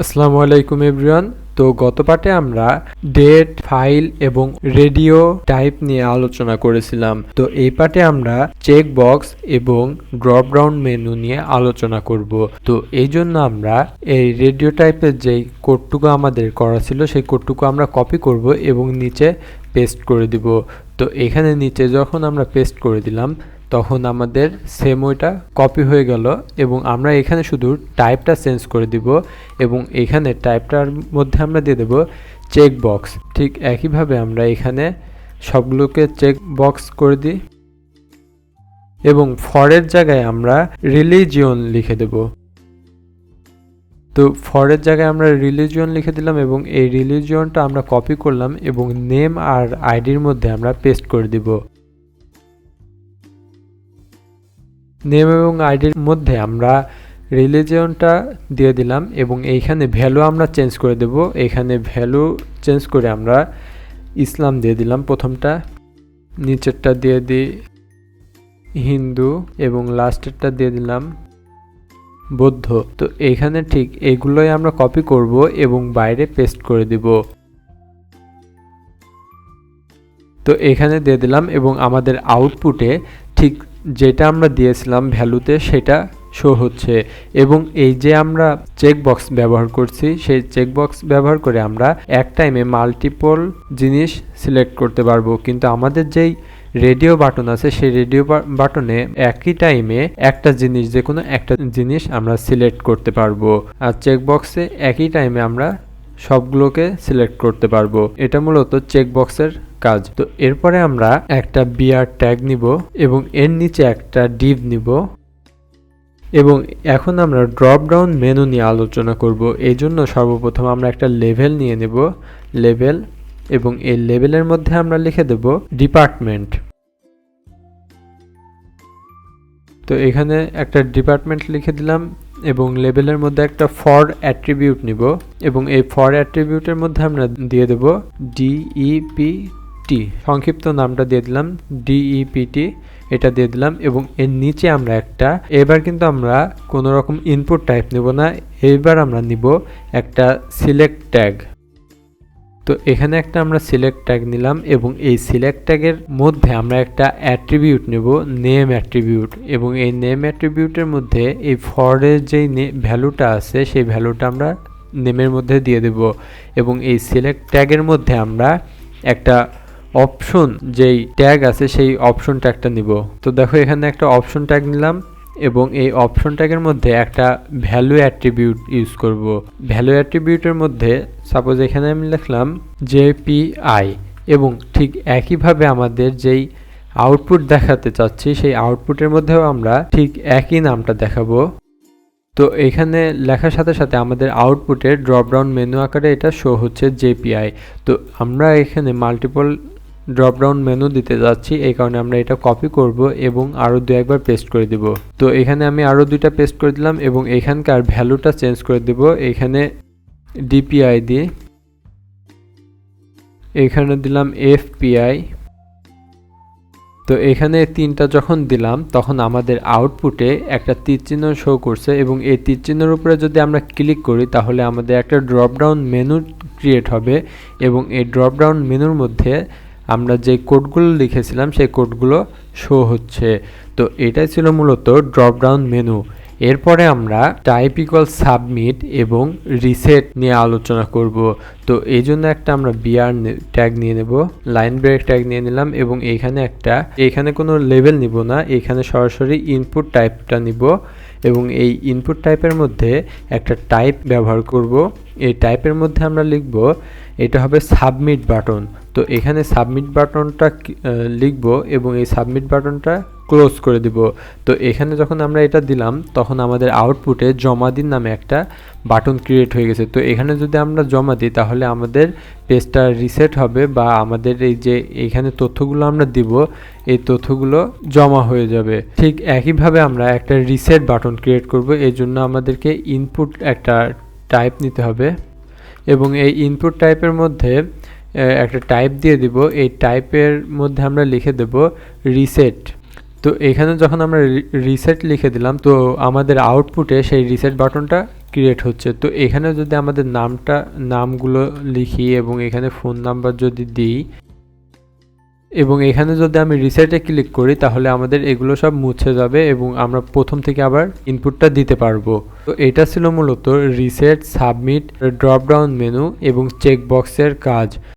আসসালামু আলাইকুম এভরিওয়ান। তো গত পাঠে আমরা ডেট, ফাইল এবং রেডিও টাইপ নিয়ে আলোচনা করেছিলাম। তো এই পাঠে আমরা চেক বক্স এবং ড্রপ ডাউন মেনু নিয়ে আলোচনা করব। তো এই জন্য আমরা এই রেডিও টাইপের যেই কোডটুকু আমাদের করা ছিল সেই কোডটুকু আমরা কপি করব এবং নিচে পেস্ট করে দিব। তো এখানে নিচে যখন আমরা পেস্ট করে দিলাম তখন আমাদের সেম ওইটা কপি হয়ে গেল এবং আমরা এখানে শুধু টাইপটা চেঞ্জ করে দিব এবং এখানে টাইপটার মধ্যে আমরা দিয়ে দেব চেক বক্স। ঠিক একইভাবে আমরা এখানে সবগুলোকে চেক বক্স করে দিই এবং ফরের জায়গায় আমরা রিলিজিয়ন লিখে দেব। তো ফরের জায়গায় আমরা রিলিজিয়ন লিখে দিলাম এবং এই রিলিজিয়নটা আমরা কপি করলাম এবং নেম আর আইডির মধ্যে আমরা পেস্ট করে দিব। নেম এবং আইডির মধ্যে আমরা রিলিজিয়নটা দিয়ে দিলাম এবং এইখানে ভ্যালু আমরা চেঞ্জ করে দেব। এখানে ভ্যালু চেঞ্জ করে আমরা ইসলাম দিয়ে দিলাম প্রথমটা, নিচেরটা দিয়ে দিই হিন্দু এবং লাস্টেরটা দিয়ে দিলাম বৌদ্ধ। তো এইখানে ঠিক এইগুলোই আমরা কপি করব এবং বাইরে পেস্ট করে দিব। তো এখানে দিয়ে দিলাম এবং আমাদের আউটপুটে ঠিক যেটা আমরা দিয়েছিলাম ভ্যালুতে সেটা শো হচ্ছে এবং এই যে আমরা চেক বক্স ব্যবহার করছি সেই চেক বক্স ব্যবহার করে আমরা এক টাইমে মাল্টিপল জিনিস সিলেক্ট করতে পারবো, কিন্তু আমাদের যেই রেডিও বাটন আছে সেই রেডিও বাটনে একই টাইমে একটা জিনিস, যে কোনো একটা জিনিস আমরা সিলেক্ট করতে পারবো, আর চেক বক্সে একই টাইমে আমরা সবগুলোকে সিলেক্ট করতে পারবো। এটা মূলত চেক বক্সের কাজ। তো এরপরে আমরা একটা বিআর ট্যাগ নিব এবং এর নিচে একটা ডিভ নিব এবং এখন আমরা ড্রপ ডাউন মেনু নিয়ে আলোচনা করব। এই জন্য সর্বপ্রথম আমরা একটা লেভেল নিয়ে নেব, লেভেল, এবং এই লেভেলের মধ্যে আমরা লিখে দেব ডিপার্টমেন্ট। তো এখানে একটা ডিপার্টমেন্ট লিখে দিলাম এবং লেভেলের মধ্যে একটা ফর অ্যাট্রিবিউট নিব এবং এই ফর অ্যাট্রিবিউটের মধ্যে আমরা দিয়ে দেব ডিইপিটি, সংক্ষিপ্ত নামটা দিয়ে দিলাম ডিইপিটি, এটা দিয়ে দিলাম এবং এর নিচে আমরা একটা, এবার কিন্তু আমরা কোনো রকম ইনপুট টাইপ নেব না, এবার আমরা নিব একটা সিলেক্ট ট্যাগ। তো এখানে একটা আমরা সিলেক্ট ট্যাগ নিলাম এবং এই সিলেক্ট ট্যাগের মধ্যে আমরা একটা অ্যাট্রিবিউট নেব, নেম অ্যাট্রিবিউট, এবং এই নেম অ্যাট্রিবিউটের মধ্যে এই ফরের যেই ভ্যালুটা আছে সেই ভ্যালুটা আমরা নেমের মধ্যে দিয়ে দেব এবং এই সিলেক্ট ট্যাগের মধ্যে আমরা একটা অপশন যেই ট্যাগ আছে সেই অপশন ট্যাগটা নিব। তো দেখো এখানে একটা অপশন ট্যাগ নিলাম এবং এই অপশন ট্যাগের মধ্যে একটা ভ্যালু অ্যাট্রিবিউট ইউজ করব। ভ্যালু অ্যাট্রিবিউটের মধ্যে সাপোজ এখানে আমি লিখলাম জেপিআই এবং ঠিক একইভাবে আমাদের যেই আউটপুট দেখাতে চাচ্ছি সেই আউটপুটের মধ্যেও আমরা ঠিক একই নামটা দেখাবো। তো এখানে লেখার সাথে সাথে আমাদের আউটপুটে ড্রপ ডাউন মেনু আকারে এটা শো হচ্ছে জেপিআই। তো আমরা এখানে মাল্টিপল ড্রপ ডাউন মেনু দিতে যাচ্ছি, এই কারণে আমরা এটা কপি করব এবং আরও দু একবার পেস্ট করে দিব। তো এখানে আমি আরও দুইটা পেস্ট করে দিলাম এবং এখানকার ভ্যালুটা চেঞ্জ করে দেব, এখানে ডিপিআই দিয়ে এখানে দিলাম এফপিআই। তো এখানে তিনটা যখন দিলাম তখন আমাদের আউটপুটে একটা তীরচিহ্ন শো করছে এবং এই তীরচিহ্নের উপরে যদি আমরা ক্লিক করি তাহলে আমাদের একটা ড্রপ ডাউন মেনু ক্রিয়েট হবে এবং এই ড্রপ ডাউন মেনুর মধ্যে আমরা যে কোডগুলো লিখেছিলাম সেই কোডগুলো শো হচ্ছে। তো এটাই ছিল মূলত ড্রপ ডাউন মেনু। এরপরে আমরা টাইপ ইকুয়াল সাবমিট এবং রিসেট নিয়ে আলোচনা করব। তো এই জন্য একটা আমরা বিআর ট্যাগ নিয়ে নেব, লাইন ব্রেক ট্যাগ নিয়ে নিলাম এবং এখানে কোনো লেভেল নিব না, এখানে সরাসরি ইনপুট টাইপটা নিব এবং এই ইনপুট টাইপের মধ্যে একটা টাইপ ব্যবহার করব। এই টাইপের মধ্যে আমরা লিখব এটা হবে সাবমিট বাটন। তো এখানে সাবমিট বাটনটা লিখব এবং এই সাবমিট বাটনটা ক্লোজ করে দিব। তো এখানে যখন আমরা এটা দিলাম তখন আমাদের আউটপুটে জমা দিন নামে একটা বাটন ক্রিয়েট হয়ে গেছে। তো এখানে যদি আমরা জমা দিই তাহলে আমাদের পেজটা রিসেট হবে বা আমাদের এই যে এইখানে তথ্যগুলো আমরা দিব এই তথ্যগুলো জমা হয়ে যাবে। ঠিক একইভাবে আমরা একটা রিসেট বাটন ক্রিয়েট করব, এর জন্য আমাদেরকে ইনপুট একটা টাইপ নিতে হবে এবং এই ইনপুট টাইপের মধ্যে একটা টাইপ দিয়ে দিব। এই টাইপের মধ্যে আমরা লিখে দেব রিসেট। তো এখানে যখন আমরা রিসেট লিখে দিলাম তো আমাদের আউটপুটে সেই রিসেট বাটনটা ক্রিয়েট হচ্ছে। তো এখানে যদি আমাদের নামগুলো লিখি এবং এখানে ফোন নাম্বার যদি দিই এবং এখানে যদি আমি রিসেটে ক্লিক করি তাহলে আমাদের এগুলো সব মুছে যাবে এবং আমরা প্রথম থেকে আবার ইনপুটটা দিতে পারবো। তো এটা ছিল মূলত reset, submit, drop down menu এবং চেক বক্সের কাজ।